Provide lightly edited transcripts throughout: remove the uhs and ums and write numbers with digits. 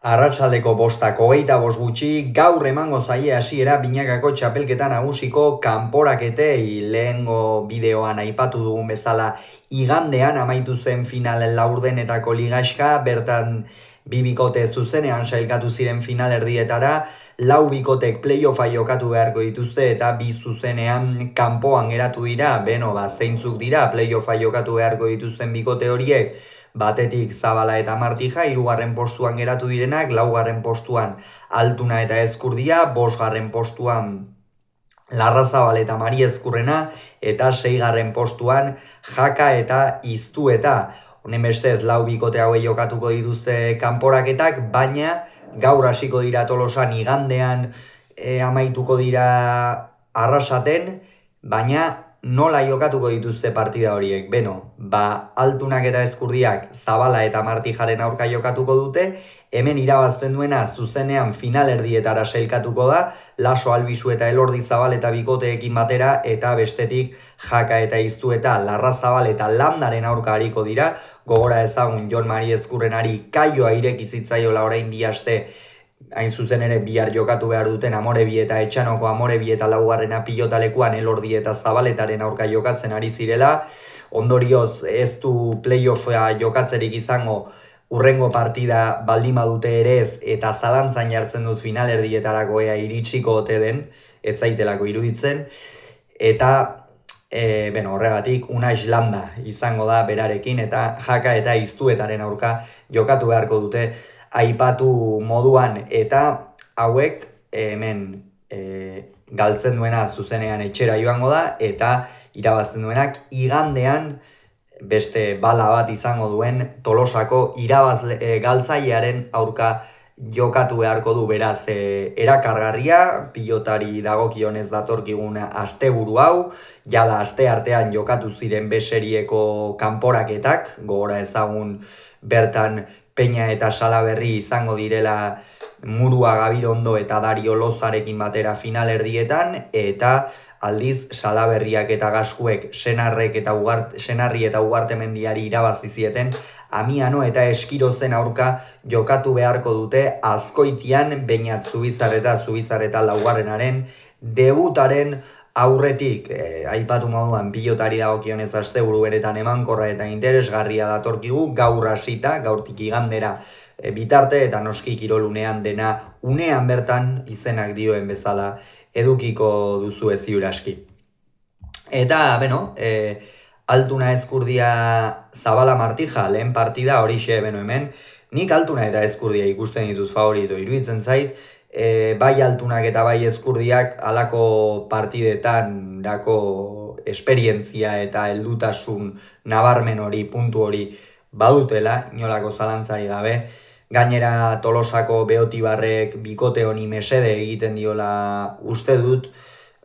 Arratsaldeko 5:25 gutxi, gaur emango zaie hasiera binakako txapelketa nagusiko kanporaketei. Lehengo bideoan aipatu dugun bezala igandean amaitu zen final laurdenetako ligaxka, bertan bi bikote zuzenean sailkatu ziren final erdietara, lau bikotek playoffa jokatu beharko dituzte eta bi zuzenean kanpoan geratu dira. Zeintzuk dira playoffa jokatu beharko dituzten bikote horiek? Batetik Zabala eta Martija, 3. postuan geratu direnak, 4. postuan Altuna eta Ezkurdia, 5. postuan Larrazabal eta Mari Ezkurrena, eta 6. postuan Jaka eta Iztueta. Honen bestez, 4 bikote hauei jokatuko dituzte kanporaketak, baina gaur hasiko dira Tolosan, igandean amaituko dira Arrasaten, baina nola jokatuko dituzte partida horiek? Altunak eta Ezkurdiak Zabala eta Martijaren aurka jokatuko dute, hemen irabazten duena zuzenean final erdietara sailkatuko da, Laso Albizu eta Elordi Zabal eta bikoteekin batera, eta bestetik Jaka eta Iztueta Larrazabal eta Landaren aurka hariko dira. Gogora ezagun Jon Mari Ezkurrenari kaioa ireki zitzaiola orain 2 aste, hain zuzen ere bihar jokatu behar duten Amorebi eta Etxanoko Amorebi eta 4. pilotalekuan Elordi eta Zabaletaren aurka jokatzen ari zirela. Ondorioz ez du playoffa jokatzerik izango urrengo partida baldin badute ere ez, eta zalantzan jartzen dut final erdietarako ea iritsiko ote den, ez zaitelako iruditzen. Eta horregatik Unai Landa izango da berarekin, eta Jaka eta Iztuetaren aurka jokatu beharko dute aipatu moduan, eta hauek hemen galtzen duena zuzenean etxera joango da, eta irabazten duenak igandean beste bala bat izango duen Tolosako galtzailearen aurka jokatu beharko du. Beraz, erakargarria, pilotari dagokionez datorkigun asteburu hau, jada aste artean jokatu ziren beserieko kanporaketak, gogora ezagun bertan Peña eta Salaberri izango direla Murua Gabirondo eta Dario Lozarekin batera final erdietan, eta aldiz Salaberriak eta Gaskuek Senarri eta Ugartemendiari irabazi zieten Amiano eta Eskirozen aurka jokatu beharko dute Azkoitian Beñat Zubizarreta 4. debutaren aurretik. Aipatu moduan pilotari dagokionez asteburu beretan emankorra eta interesgarria datorkigu, gaur hasita, gaurtik igandera bitarte, eta noski kirolunean dena unean bertan izenak dioen bezala edukiko duzu ziur aski. Eta, Altuna Ezkurdia Zabala Martija lehen partida horixe hemen, nik Altuna eta Ezkurdia ikusten dituz favorito, iruditzen zait, bai Altunak eta bai Ezkurdiak halako partidetan dako esperientzia eta heldutasun nabarmen hori, puntu hori badutela, inolako zalantzari gabe. Gainera Tolosako Beotibarrek bikote honi mesede egiten diola uste dut,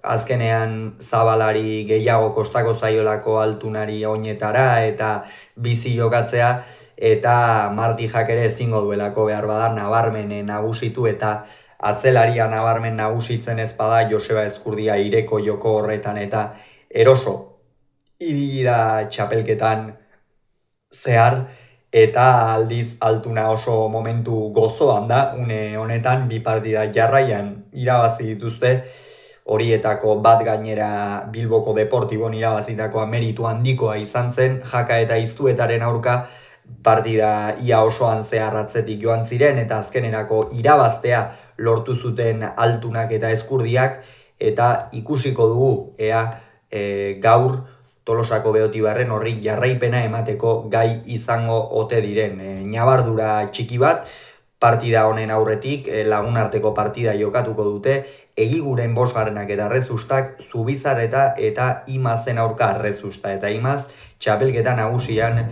azkenean Zabalari gehiago kostako zaiolako Altunari oinetara eta bizi jokatzea, eta Martijak ere ezingo duelako behar bada nabarmen nagusitu, eta atzelaria nabarmen nagusitzen ez bada Joseba Ezkurdia ireko joko horretan eta eroso ibili da txapelketan zehar, eta aldiz Altuna oso momentu gozoan da une honetan, 2 partida jarraian irabazi dituzte, horietako bat gainera Bilboko Deportibon irabazitakoa meritu handikoa izan zen. Jaka eta Iztuetaren aurka partida ia osoan zehar atzetik joan ziren, eta azkenerako irabaztea lortu zuten Altunak eta Ezkurdiak, eta ikusiko dugu ea gaur Tolosako Beotibarren horri jarraipena emateko gai izango ote diren. Ñabardura txiki bat, partida honen aurretik Lagunarteko partida jokatuko dute, Egiguren 5. eta Rezustak Zubizarreta eta Imazen aurka Rezusta, eta Imaz txapelketa nagusian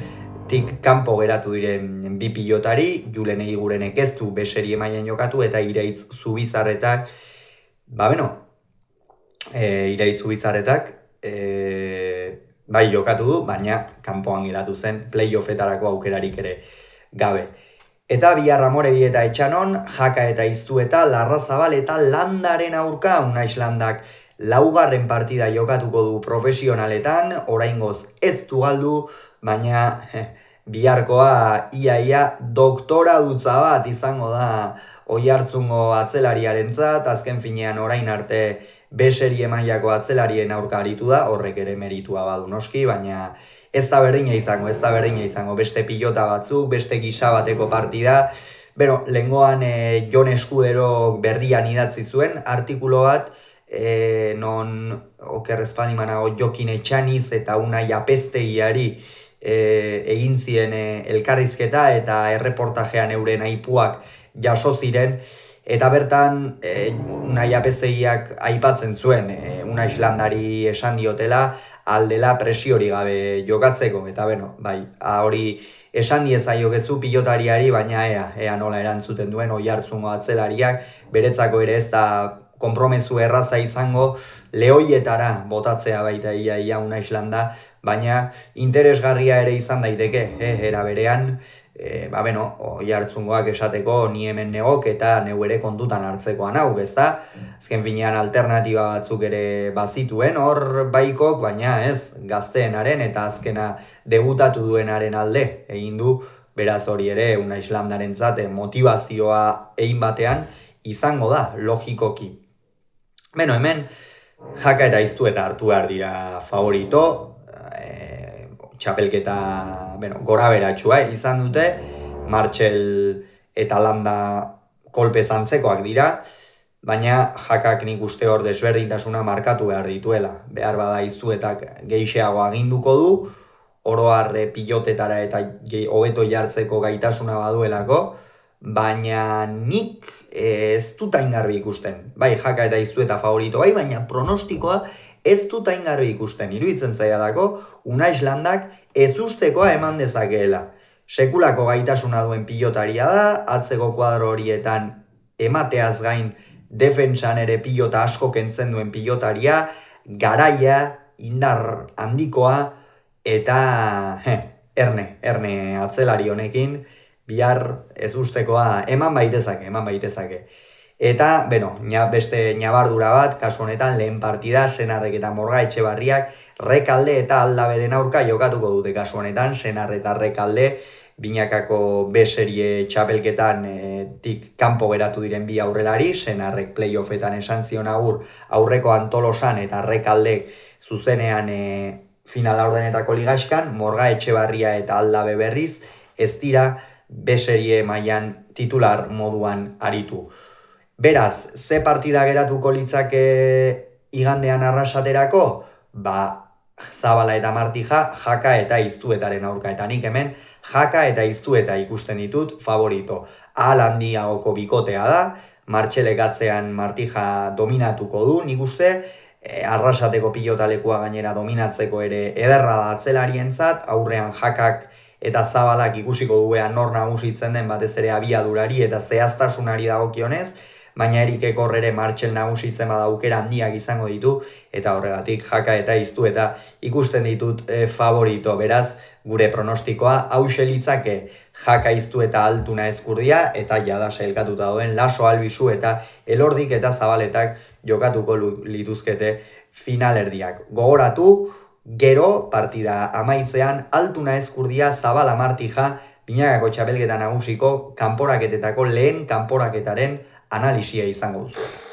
kanpo geratu diren 2 pilotari, Julen Egigurenek ez du beserie mailan jokatu, eta Iraitz Zubizarretak, Iraitz Zubizarretak bai jokatu du, baina kanpoan geratu zen playoffetarako aukerarik ere gabe. Eta bihar Amorebi eta Etxanon, Jaka eta Iztueta, Larrazabal eta Landaren aurka, Unai Landak 4. partida jokatuko du profesionaletan, oraingoz ez du galdu, baina biharkoa ia doktora dutza bat izango da Oiartzungo atzelariarentzat, azken finean orain arte B-serie mailako atzelarien aurka aritu da, horrek ere meritua badu noski, baina ez da berdina izango, beste pilota batzuk, beste gisa bateko partida. Beno, lehengoan Jon Escudero berrian idatzi zuen artikulo bat, non okerrezpadimanago Jokin Etxaniz eta Unai Apeztegiari egin zien elkarrizketa eta erreportajean euren aipuak jaso ziren, eta bertan Unai Apeztegiak aipatzen zuen una islandari esan diotela aldela presiori gabe jokatzeko, eta beno, bai, hori esan diezaiokezu pilotariari, baina ea nola erantzuten duen Oiartzungo atzelariak, beretzako ere ez da konpromezu erraza izango lehoietara botatzea baita ia una Islanda, baina interesgarria ere izan daiteke, era berean, Oiartzungoak esateko ni hemen negok eta neu ere kontutan hartzekoan hau, ezta? Azken finean alternatiba batzuk ere bazituen hor baikok, baina ez, gazteenaren eta azkena debutatu duenaren alde egin du, beraz hori ere una Islandarentzat motivazioa egin batean izango da, logikoki. Beno, hemen Jaka eta Iztueta hartu behar dira favorito, txapelketa gora beratxua izan dute, Martxel eta Landa kolpe zantzekoak dira, baina Jakak nik uste hor desberdintasuna markatu behar dituela. Behar bada Iztuetak gehixeago aginduko du, oroar pilotetara eta hobeto jartzeko gaitasuna baduelako, baina nik ez dut hain garbi ikusten. Bai, Jaka eta Iztueta favorito bai, baina pronostikoa ez dut hain garbi ikusten. Iruditzen zaiadako, una Islandak ez ustekoa eman dezakeela. Sekulako gaitasuna duen pilotaria da, atzeko kuadro horietan emateaz gain defentsan ere pilota asko kentzen duen pilotaria, garaia, indar handikoa, eta erne atzelari honekin, bihar ez ustekoa eman baitezake. Eta, beste ñabardura bat, kasu honetan lehen partida, Senarrek eta Morga Etxebarriak Rekalde eta Aldaberen aurka jokatuko dute kasu honetan, Senarre eta Rekalde, binakako B-serie txapelketan kanpo geratu diren bi aurrelari, Senarrek playoffetan esan zion aurreko Antolosan eta Rekaldek zuzenean final laurdenetako ligaxkan, Morga Etxebarria eta Aldabe berriz, ez dira B-serie mailan titular moduan aritu. Beraz, ze partida geratuko litzake igandean arrasaterako? Zabala eta Martija, Jaka eta Iztuetaren aurka, eta nik hemen Jaka eta Iztueta ikusten ditut favorito. Ahal handiagoko bikotea da, Martxelek atzean Martija dominatuko du, nik uste, arrasateko pilotalekua gainera dominatzeko ere ederra da atzelarientzat, aurrean Jakak eta Zabalak ikusiko duean nor nagusitzen den batez ere abiadurari eta zehaztasunari dagokionez, baina Erikek horrere Martxel nagusitzen bada aukera handiak izango ditu, eta horregatik Jaka eta Iztueta ikusten ditut favorito. Beraz, gure pronostikoa hauxe litzake Jaka Iztueta Altuna Ezkurdia, eta jada sailkatuta dauden Laso Albizu eta Elordik eta Zabaletak jokatuko lituzkete finalerdiak. Gogoratu, gero partida amaitzean Altuna Ezkurdia Zabala Martija binakako txapelketa nagusiko kanporaketetako lehen kanporaketaren analisia izango duzu.